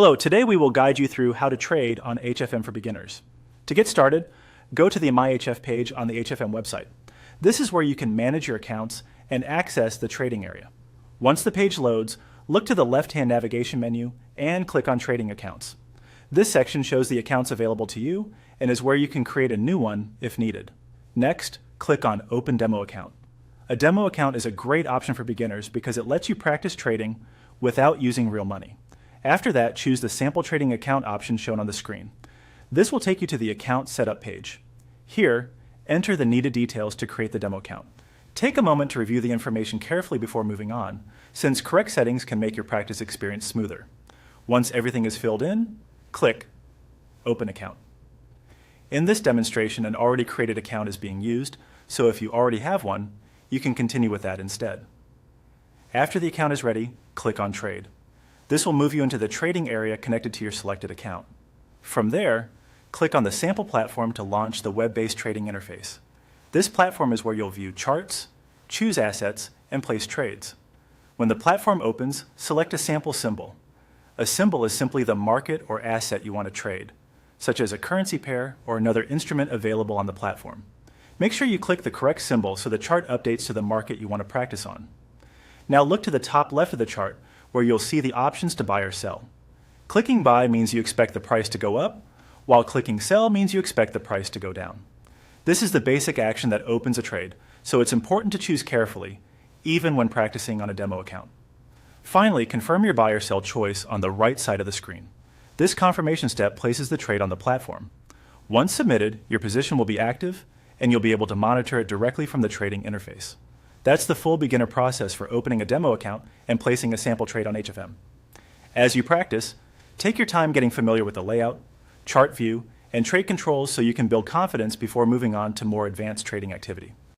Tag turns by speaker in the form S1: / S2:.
S1: Hello, today we will guide you through how to trade on HFM for beginners. To get started, go to the MyHF page on the HFM website. This is where you can manage your accounts and access the trading area. Once the page loads, look to the left-hand navigation menu and click on Trading Accounts. This section shows the accounts available to you and is where you can create a new one if needed. Next, click on Open Demo Account. A demo account is a great option for beginners because it lets you practice trading without using real money. After that, choose the Sample Trading Account option shown on the screen. This will take you to the Account Setup page. Here, enter the needed details to create the demo account. Take a moment to review the information carefully before moving on, since correct settings can make your practice experience smoother. Once everything is filled in, click Open Account. In this demonstration, an already created account is being used, so if you already have one, you can continue with that instead. After the account is ready, click on Trade. This will move you into the trading area connected to your selected account. From there, click on the sample platform to launch the web-based trading interface. This platform is where you'll view charts, choose assets, and place trades. When the platform opens, select a sample symbol. A symbol is simply the market or asset you want to trade, such as a currency pair or another instrument available on the platform. Make sure you click the correct symbol so the chart updates to the market you want to practice on. Now look to the top left of the chart where you'll see the options to buy or sell. Clicking buy means you expect the price to go up, while clicking sell means you expect the price to go down. This is the basic action that opens a trade, so it's important to choose carefully, even when practicing on a demo account. Finally, confirm your buy or sell choice on the right side of the screen. This confirmation step places the trade on the platform. Once submitted, your position will be active, and you'll be able to monitor it directly from the trading interface. That's the full beginner process for opening a demo account and placing a sample trade on HFM. As you practice, take your time getting familiar with the layout, chart view, and trade controls so you can build confidence before moving on to more advanced trading activity.